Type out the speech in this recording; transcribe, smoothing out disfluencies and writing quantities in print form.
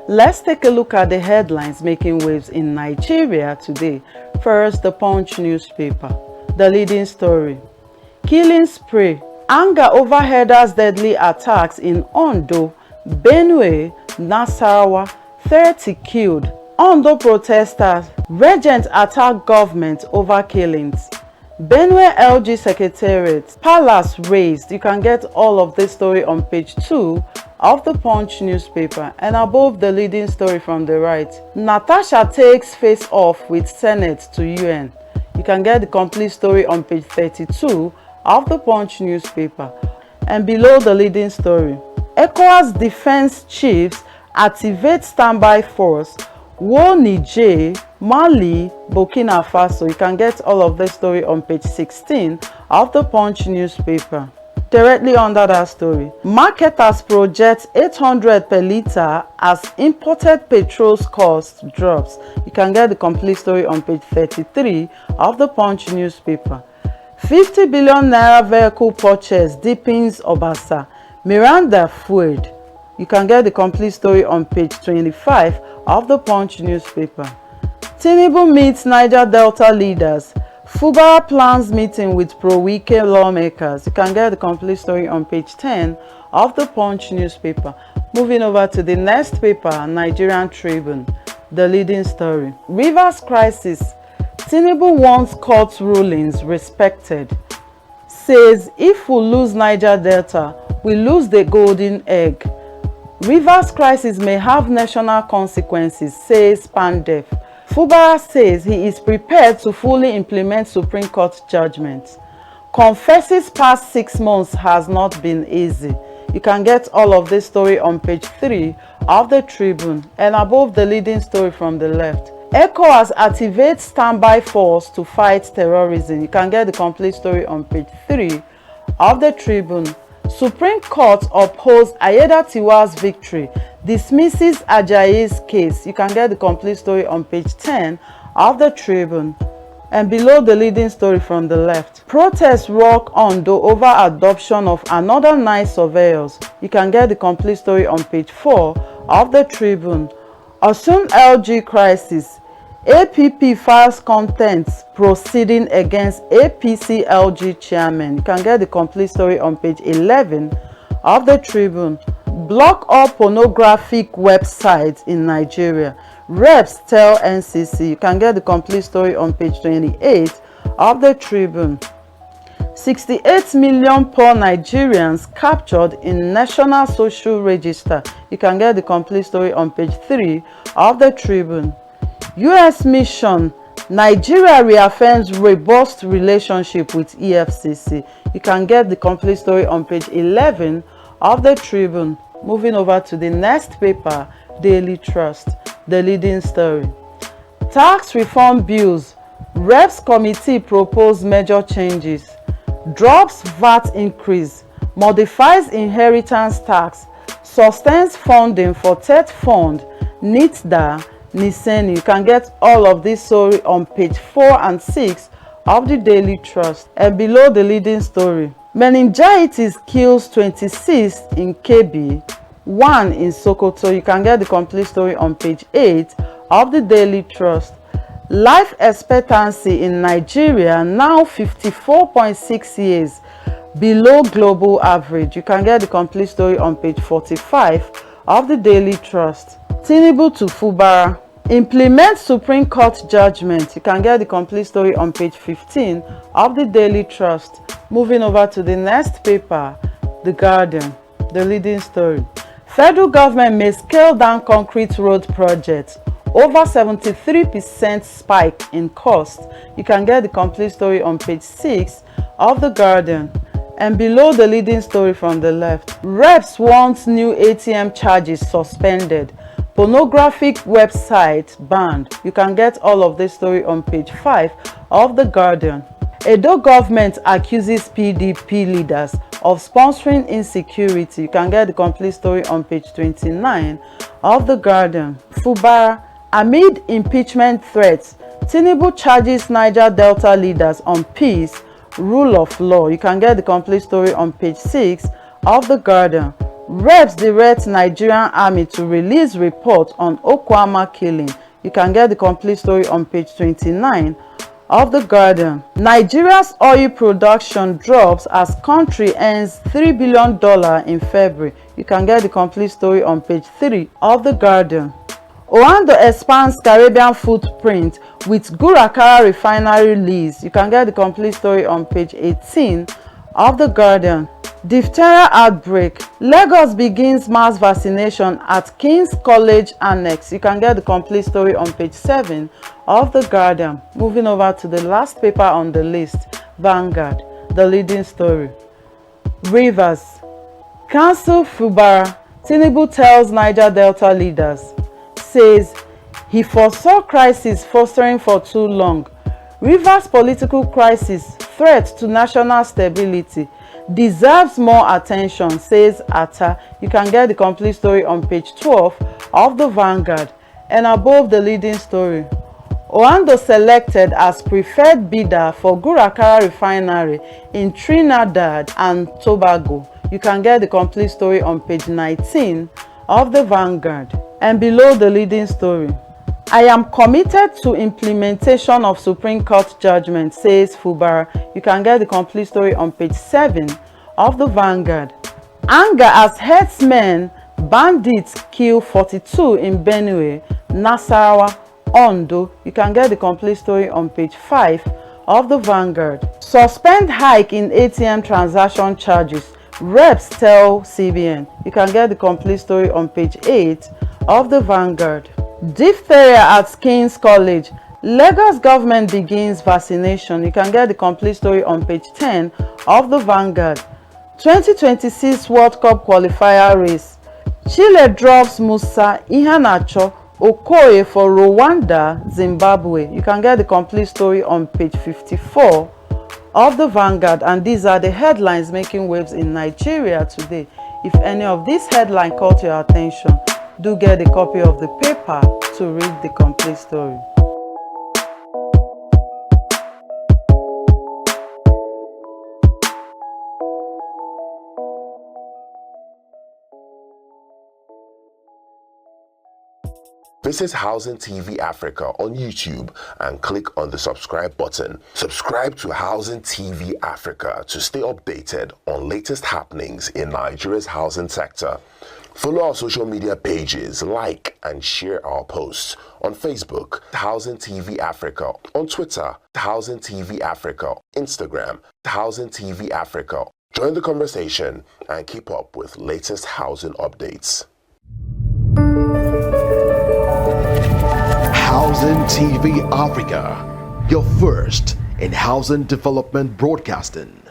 Let's take a look at the headlines making waves in Nigeria today. First, the Punch newspaper. The leading story: killing spree, anger over herders' deadly attacks in Ondo, Benue, Nasarawa, 30 killed. Ondo protesters, regent attack government over killings. Benue LG Secretariat, palace razed. You can get all of this story on page 2 of the Punch newspaper, and above the leading story from the right. Natasha takes face off with Senate to UN. You can get the complete story on page 32 of the Punch newspaper. And below the leading story, ECOWAS defense chiefs activate standby force, war Niger, Mali, Burkina Faso. You can get all of this story on page 16 of the Punch newspaper. Directly under that story, marketers project 800 per litre as imported petrol's cost drops. You can get the complete story on page 33 of the Punch newspaper. 50 billion naira vehicle purchase deepens Obasa, Miranda fueled. You can get the complete story on page 25 of the Punch newspaper. Tinubu meets Niger Delta leaders. Fubara plans meeting with pro-Wike lawmakers. You can get the complete story on page 10 of the Punch newspaper. Moving over to the next paper, Nigerian Tribune. The leading story: Rivers crisis. Tinubu wants court rulings respected. Says if we lose Niger Delta, we lose the golden egg. Rivers crisis may have national consequences, says Pandef. Fubara says he is prepared to fully implement Supreme Court judgment. Confesses past 6 months has not been easy. You can get all of this story on page 3 of the Tribune, and above the leading story from the left. ECOWAS activates standby force to fight terrorism. You can get the complete story on page 3 of the Tribune. Supreme Court upholds Ayedatiwa's victory, dismisses Ajayi's case. You can get the complete story on page 10 of the Tribune. And below the leading story from the left, protests rock Ondo over adoption of another 9 surveyors. You can get the complete story on page 4 of the Tribune. Osun LG crisis, APP files contempt proceeding against APC LG chairman. You can get the complete story on page 11 of the Tribune. Block all pornographic websites in Nigeria. Reps tell NCC. You can get the complete story on page 28 of the Tribune. 68 million poor Nigerians captured in National Social Register. You can get the complete story on page 3 of the Tribune. US mission, Nigeria reaffirms robust relationship with EFCC. You can get the complete story on page 11 of the Tribune. Moving over to the next paper, Daily Trust. The leading story: tax reform bills, Reps committee propose major changes. Drops VAT increase, modifies inheritance tax, sustains funding for TET fund, NITDA, Niseni. You can get all of this story on page 4 and 6 of the Daily Trust. And below the leading story, meningitis kills 26 in Kebbi, 1 in Sokoto. You can get the complete story on page 8 of the Daily Trust. Life expectancy in Nigeria now 54.6 years, below global average. You can get the complete story on page 45 of the Daily Trust. Tinubu to Fubara, implement Supreme Court judgment. You can get the complete story on page 15 of the Daily Trust. Moving over to the next paper, The Guardian. The leading story: federal government may scale down concrete road projects. Over 73% spike in cost. You can get the complete story on page 6 of The Guardian. And below the leading story from the left, Reps want new ATM charges suspended. Pornographic website banned. You can get all of this story on page 5 of The Guardian. Edo government accuses PDP leaders of sponsoring insecurity. You can get the complete story on page 29 of The Guardian. Fubara, amid impeachment threats, Tinubu charges Niger Delta leaders on peace, rule of law. You can get the complete story on page 6 of The Guardian. Reps direct Nigerian army to release report on Okwama killing. You can get the complete story on page 29 of The Guardian. Nigeria's oil production drops as country earns $3 billion in February. You can get the complete story on page 3 of The Guardian. Oando expands Caribbean footprint with Gurakara refinery lease. You can get the complete story on page 18 of The Guardian. Diphtheria outbreak. Lagos begins mass vaccination at King's College Annex. You can get the complete story on page 7 of The Guardian. Moving over to the last paper on the list, Vanguard, the leading story. Rivers. Cancel Fubara. Tinubu tells Niger Delta leaders. Says he foresaw crisis fostering for too long. Rivers political crisis, threat to national stability, deserves more attention, says Atta. You can get the complete story on page 12 of the Vanguard. And above the leading story, Oando selected as preferred bidder for Gurakara refinery in Trinidad and Tobago. You can get the complete story on page 19 of the Vanguard. And below the leading story, I am committed to implementation of Supreme Court judgment, says Fubara. You can get the complete story on page 7 of the Vanguard. Anger as herdsmen, bandits kill 42 in Benue, Nasarawa, Ondo. You can get the complete story on page 5 of the Vanguard. Suspend hike in ATM transaction charges, reps tell CBN. You can get the complete story on page 8 of the Vanguard. Diphtheria at King's College. Lagos government begins vaccination. You can get the complete story on page 10 of the Vanguard. 2026 World Cup qualifier race. Chile drops Musa Ihanacho Okoye for Rwanda, Zimbabwe. You can get the complete story on page 54 of the Vanguard. And these are the headlines making waves in Nigeria today. If any of these headlines caught your attention, do get a copy of the paper to read the complete story. Visit Housing TV Africa on YouTube and click on the subscribe button. Subscribe to Housing TV Africa to stay updated on latest happenings in Nigeria's housing sector. Follow our social media pages, like and share our posts on Facebook, Housing TV Africa, on Twitter, Housing TV Africa, Instagram, Housing TV Africa. Join the conversation and keep up with latest housing updates. Housing TV Africa, your first in housing development broadcasting.